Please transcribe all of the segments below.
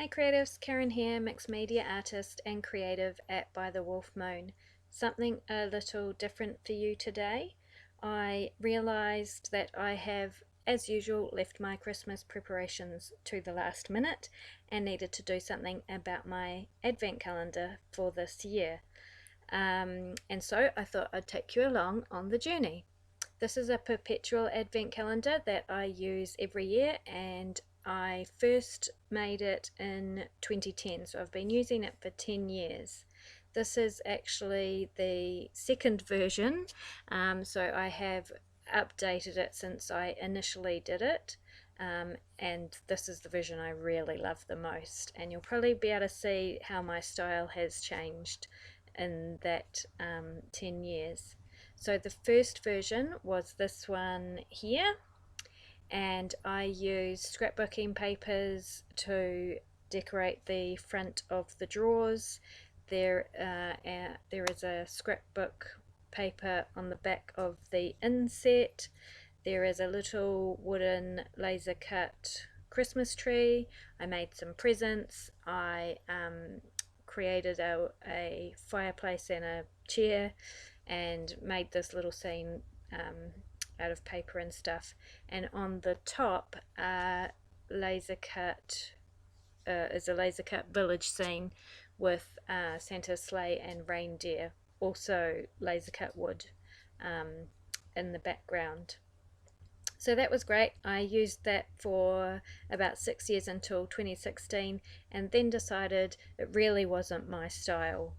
Hey creatives, Karen here, mixed media artist and creative at By the Wolf Moon. Something a little different for you today. I realised that I have, as usual, left my Christmas preparations to the last minute and needed to do something about my advent calendar for this year. And so I thought I'd take you along on the journey. This is a perpetual advent calendar that I use every year, and I first made it in 2010, so I've been using it for 10 years. This is actually the second version, so I have updated it since I initially did it, and this is the version I really love the most, and you'll probably be able to see how my style has changed in that 10 years. So the first version was this one here, and I used scrapbooking papers to decorate the front of the drawers. There is a scrapbook paper on the back of the inset. There is a little wooden laser cut Christmas tree. I made some presents. I created a fireplace and a chair and made this little scene out of paper and stuff. And on the top laser cut is a laser cut village scene with Santa's sleigh and reindeer, also laser cut wood in the background. So that was great. I used that for about 6 years until 2016, and then decided it really wasn't my style.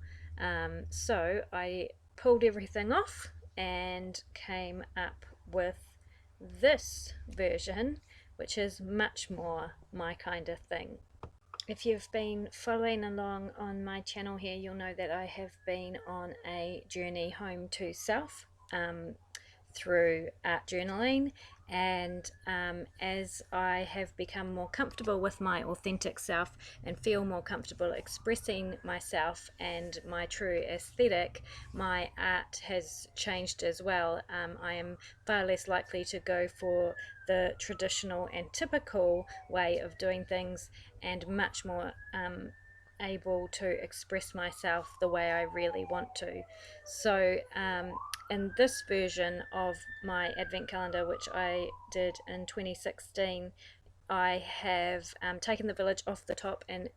So I pulled everything off and came up with this version, which is much more my kind of thing. If you've been following along on my channel here, you'll know that I have been on a journey home to self through art journaling, and as I have become more comfortable with my authentic self and feel more comfortable expressing myself and my true aesthetic, my art has changed as well. I am far less likely to go for the traditional and typical way of doing things, and much more able to express myself the way I really want to. So in this version of my advent calendar, which I did in 2016, I have taken the village off the top and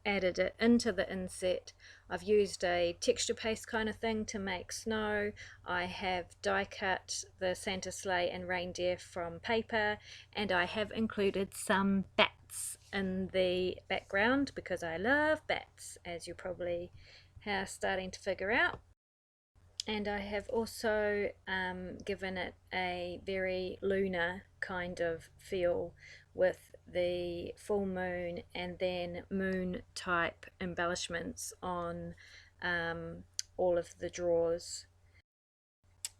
added it into the inset. I've used a texture paste kind of thing to make snow. I have die cut the Santa sleigh and reindeer from paper, and I have included some bats in the background because I love bats, as you probably are starting to figure out. And I have also given it a very lunar kind of feel with the full moon and then moon type embellishments on all of the drawers.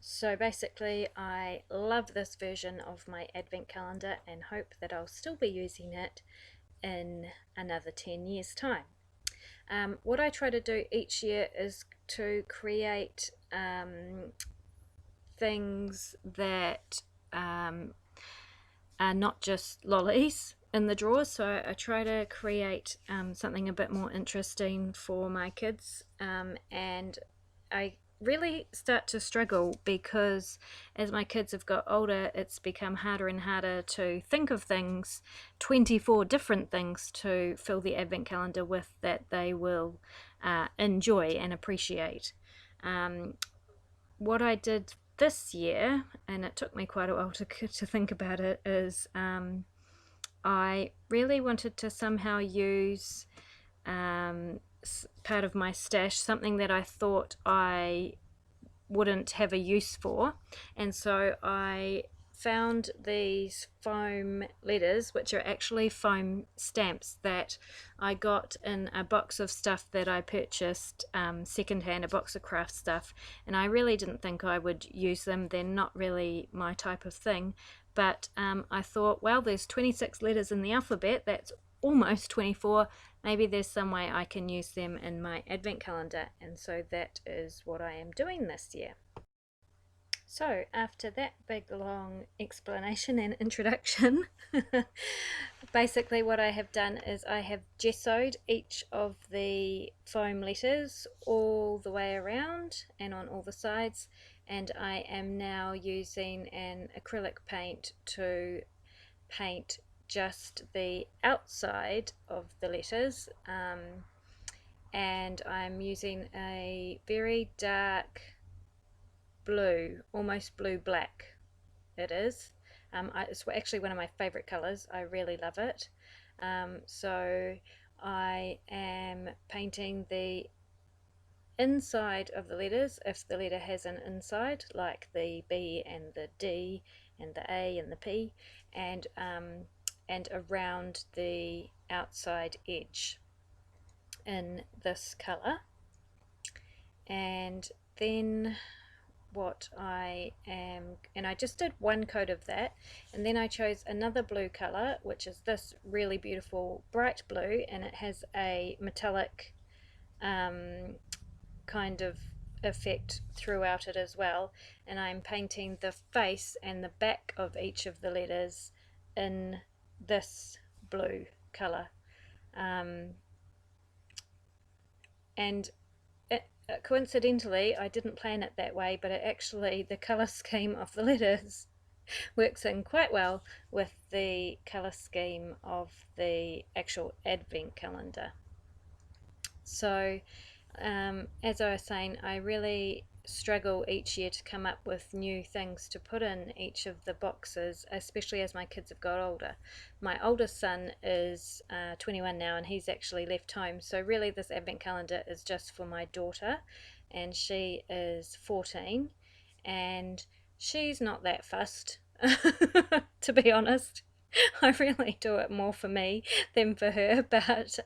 So basically I love this version of my advent calendar and hope that I'll still be using it in another 10 years time. What I try to do each year is to create things that are not just lollies in the drawers. So I try to create something a bit more interesting for my kids, and I really start to struggle because as my kids have got older, it's become harder and harder to think of things, 24 different things to fill the advent calendar with that they will enjoy and appreciate. What I did this year, and it took me quite a while to think about it, is I really wanted to somehow use part of my stash, something that I thought I wouldn't have a use for, and so I found these foam letters, which are actually foam stamps that I got in a box of stuff that I purchased secondhand, a box of craft stuff, and I really didn't think I would use them. They're not really my type of thing, but I thought, well, there's 26 letters in the alphabet, that's almost 24, maybe there's some way I can use them in my advent calendar, and so that is what I am doing this year. So, after that big long explanation and introduction, basically what I have done is I have gessoed each of the foam letters all the way around and on all the sides, and I am now using an acrylic paint to paint just the outside of the letters, and I'm using a very dark blue, almost blue black it is. It's actually one of my favorite colors. I really love it. So I am painting the inside of the letters if the letter has an inside, like the B and the D and the A and the P, and around the outside edge in this color. And then what I am, and I just did one coat of that, and then I chose another blue color, which is this really beautiful bright blue, and it has a metallic kind of effect throughout it as well, and I'm painting the face and the back of each of the letters in this blue color, and coincidentally I didn't plan it that way, but it actually, the color scheme of the letters works in quite well with the colour scheme of the actual advent calendar. So as I was saying, I really struggle each year to come up with new things to put in each of the boxes, especially as my kids have got older. My oldest son is 21 now, and he's actually left home, so really this advent calendar is just for my daughter, and she is 14, and she's not that fussed to be honest. I really do it more for me than for her, but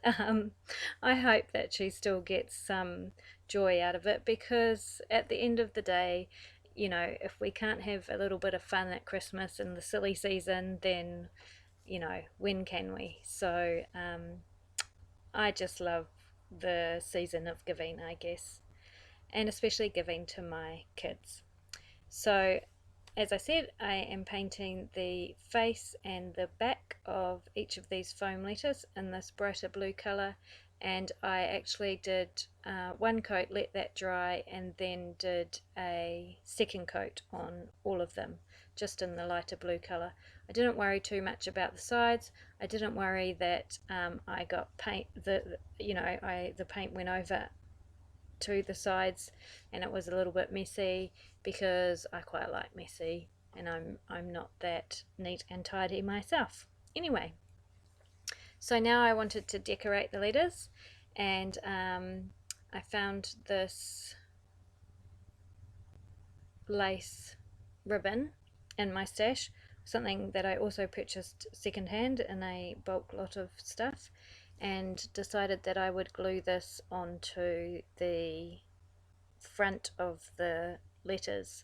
I hope that she still gets some joy out of it, because at the end of the day, you know, if we can't have a little bit of fun at Christmas and the silly season, then, you know, when can we? So I just love the season of giving, I guess, and especially giving to my kids. So as I said, I am painting the face and the back of each of these foam letters in this brighter blue colour, and I actually did one coat, let that dry, and then did a second coat on all of them, just in the lighter blue colour. I didn't worry too much about the sides. I didn't worry that I got paint, the paint went over to the sides and it was a little bit messy, because I quite like messy, and I'm not that neat and tidy myself. Anyway, so now I wanted to decorate the letters, and I found this lace ribbon in my stash, something that I also purchased secondhand in a bulk lot of stuff, and decided that I would glue this onto the front of the letters.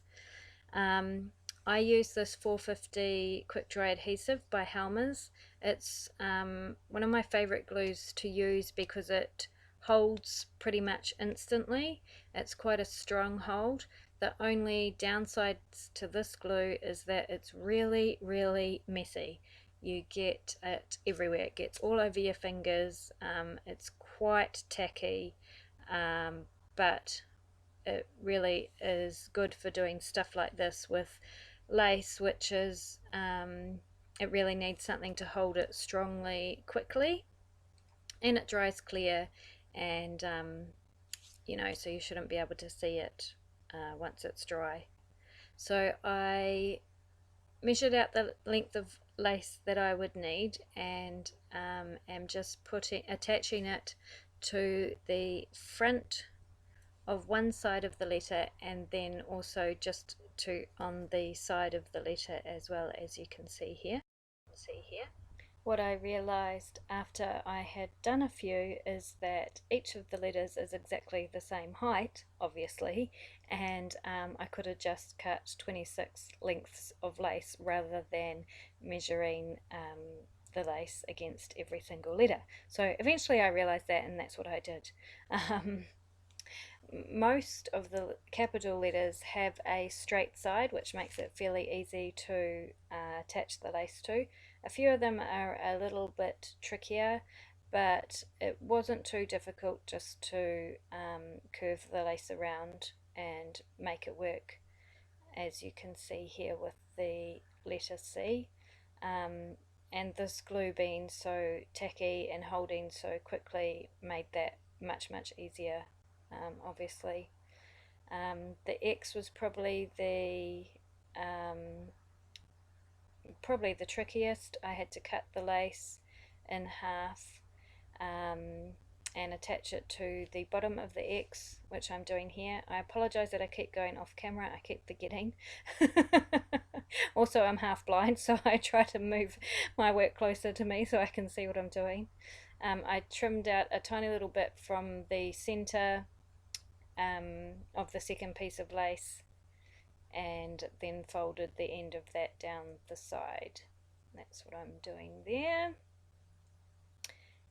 I use this 450 quick dry adhesive by Helmer's. It's one of my favorite glues to use because it holds pretty much instantly. It's quite a strong hold. The only downside to this glue is that it's really, really messy. You get it everywhere. It gets all over your fingers. It's quite tacky, but it really is good for doing stuff like this with lace, which is it really needs something to hold it strongly quickly, and it dries clear, and you know, so you shouldn't be able to see it once it's dry. So I measured out the length of lace that I would need, and am just attaching it to the front of one side of the letter, and then also just to on the side of the letter as well, as you can see here. What I realized after I had done a few is that each of the letters is exactly the same height, obviously, and I could have just cut 26 lengths of lace rather than measuring the lace against every single letter. So eventually I realized that, and that's what I did. Most of the capital letters have a straight side, which makes it fairly easy to attach the lace to. A few of them are a little bit trickier, but it wasn't too difficult just to curve the lace around and make it work, as you can see here with the letter C. Um, and this glue being so tacky and holding so quickly made that much easier, obviously. The X was um, probably the trickiest. I had to cut the lace in half, um, and attach it to the bottom of the X, which I'm doing here. I apologize that I keep going off camera, I keep forgetting. Also, I'm half blind, so I try to move my work closer to me so I can see what I'm doing. I trimmed out a tiny little bit from the center of the second piece of lace, and then folded the end of that down the side. That's what I'm doing there.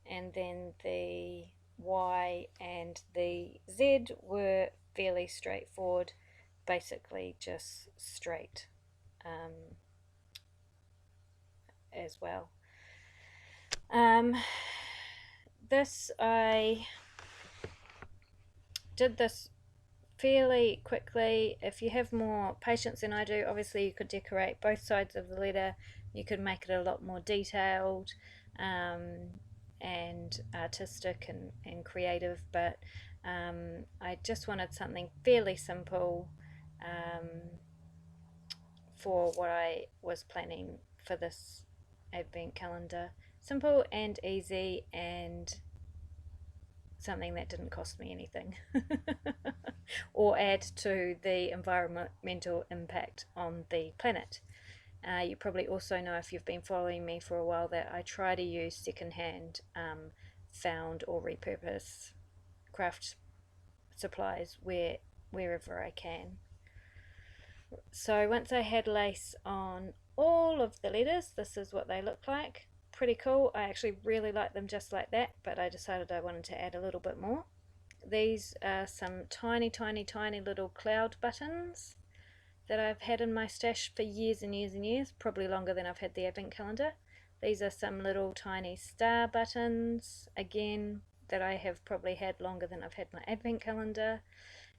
And then the Y and the Z were fairly straightforward, basically just straight as well. This I did this fairly quickly. If you have more patience than I do, obviously you could decorate both sides of the letter. You could make it a lot more detailed and artistic and creative, but I just wanted something fairly simple um, for what I was planning for this advent calendar. Simple and easy, and something that didn't cost me anything or add to the environmental impact on the planet. You probably also know, if you've been following me for a while, that I try to use secondhand, found or repurposed craft supplies wherever I can. So once I had lace on all of the letters, this is what they look like. Pretty cool. I actually really like them just like that, but I decided I wanted to add a little bit more. These are some tiny little cloud buttons that I've had in my stash for years and years and years, probably longer than I've had the advent calendar. These are some little tiny star buttons, again, that I have probably had longer than I've had my advent calendar.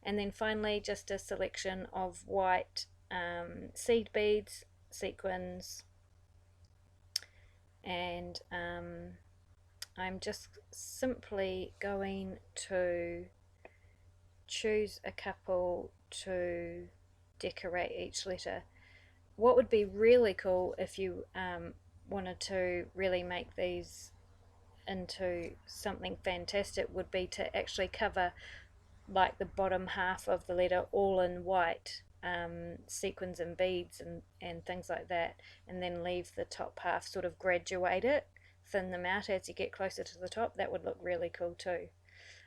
And then finally, just a selection of white seed beads, sequins, and I'm just simply going to choose a couple to decorate each letter. What would be really cool if you wanted to really make these into something fantastic would be to actually cover like the bottom half of the letter all in white, sequins and beads and things like that, and then leave the top half, sort of graduate it, thin them out as you get closer to the top. That would look really cool too.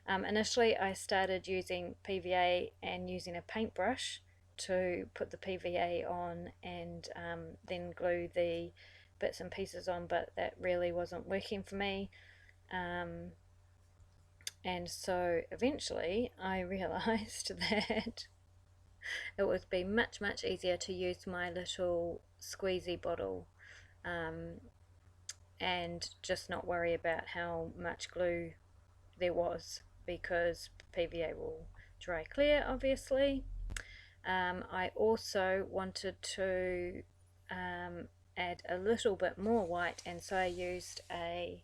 Initially I started using PVA and using a paintbrush to put the PVA on and then glue the bits and pieces on, but that really wasn't working for me. And so eventually I realized that it would be much easier to use my little squeezy bottle, and just not worry about how much glue there was, because PVA will dry clear, obviously. I also wanted to add a little bit more white, and so I used a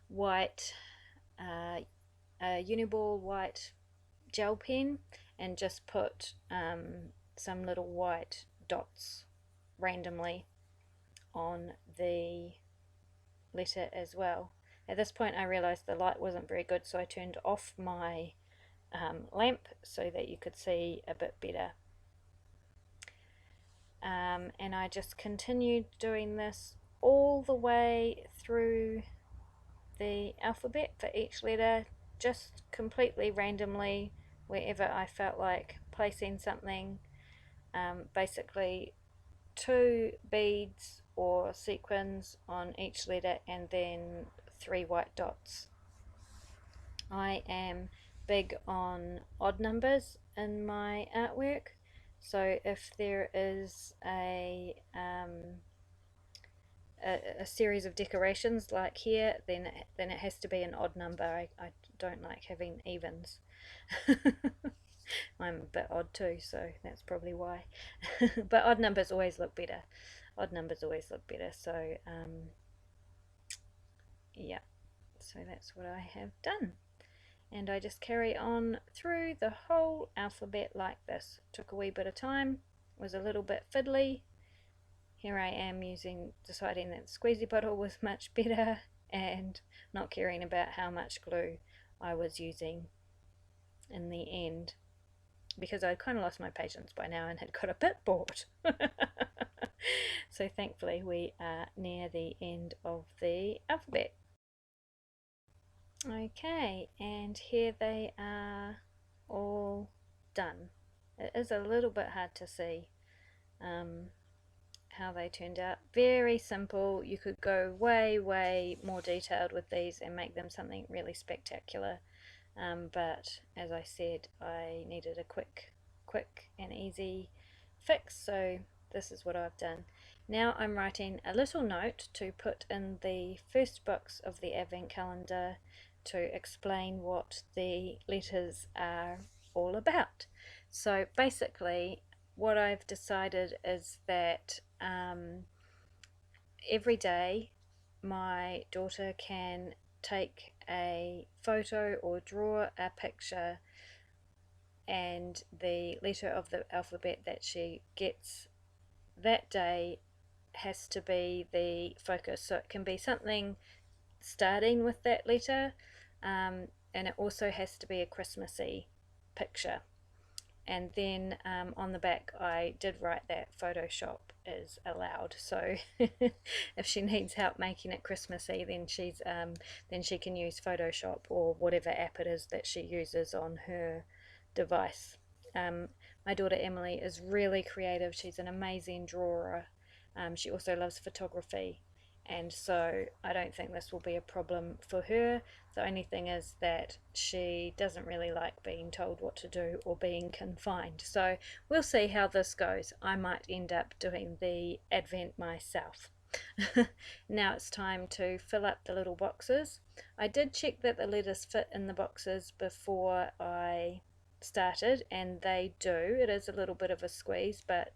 white a Uniball white gel pen and just put some little white dots randomly on the letter as well. At this point I realized the light wasn't very good, so I turned off my lamp so that you could see a bit better. And I just continued doing this all the way through the alphabet for each letter, just completely randomly, wherever I felt like placing something. Basically 2 beads or sequins on each letter and then 3 white dots. I am big on odd numbers in my artwork. So if there is a series of decorations like here, then it has to be an odd number. I don't like having evens. I'm a bit odd too, so that's probably why. But odd numbers always look better. Odd numbers always look better. So yeah, so that's what I have done. And I just carry on through the whole alphabet like this. Took a wee bit of time, was a little bit fiddly. Here I am deciding that the squeezy bottle was much better and not caring about how much glue I was using in the end, because I'd kind of lost my patience by now and had got a bit bored. So thankfully we are near the end of the alphabet. Okay, and here they are all done. It is a little bit hard to see how they turned out. Very simple. You could go way more detailed with these and make them something really spectacular. But as I said, I needed a quick and easy fix, so this is what I've done. Now I'm writing a little note to put in the first box of the Advent calendar to explain what the letters are all about. So basically what I've decided is that every day my daughter can take a photo or draw a picture, and the letter of the alphabet that she gets that day has to be the focus. So it can be something starting with that letter, and it also has to be a Christmassy picture. And then on the back I did write that Photoshop is allowed, so if she needs help making it Christmassy, then she can use Photoshop or whatever app it is that she uses on her device. My daughter Emily is really creative. She's an amazing drawer. She also loves photography, and so I don't think this will be a problem for her. The only thing is that she doesn't really like being told what to do or being confined. So we'll see how this goes. I might end up doing the Advent myself. Now it's time to fill up the little boxes. I did check that the letters fit in the boxes before I started, and they do. It is a little bit of a squeeze, but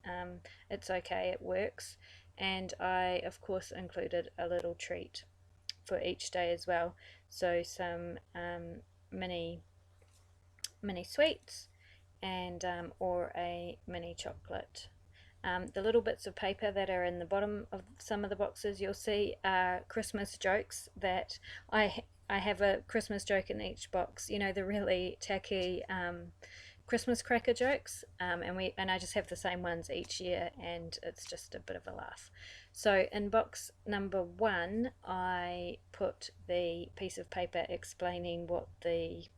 it's okay, it works. And I of course included a little treat for each day as well, so some mini sweets and or a mini chocolate. The little bits of paper that are in the bottom of some of the boxes you'll see are Christmas jokes that I have a Christmas joke in each box, you know, the really tacky Christmas cracker jokes, and I just have the same ones each year, and it's just a bit of a laugh. So in box number 1 I put the piece of paper explaining what the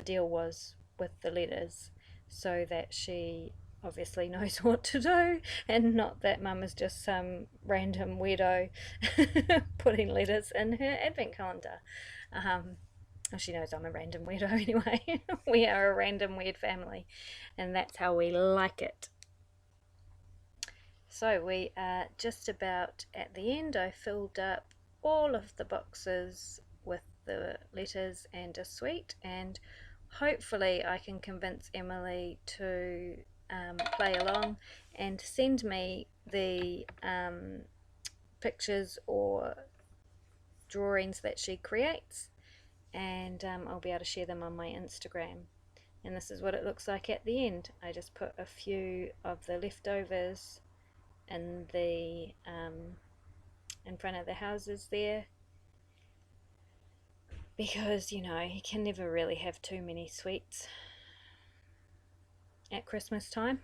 deal was with the letters, so that she obviously knows what to do, and not that mum is just some random weirdo putting letters in her advent calendar. She knows I'm a random weirdo anyway. We are a random weird family, and that's how we like it. So we are just about at the end. I filled up all of the boxes with the letters and a sweet, and hopefully I can convince Emily to play along and send me the pictures or drawings that she creates, and I'll be able to share them on my Instagram. And this is what it looks like at the end. I just put a few of the leftovers in the in front of the houses there, because you know you can never really have too many sweets at Christmas time.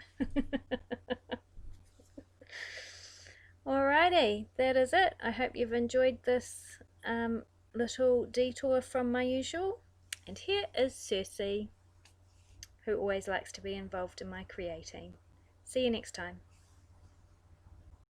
Alrighty, that is it. I hope you've enjoyed this little detour from my usual. And here is Cersei, who always likes to be involved in my creating. See you next time.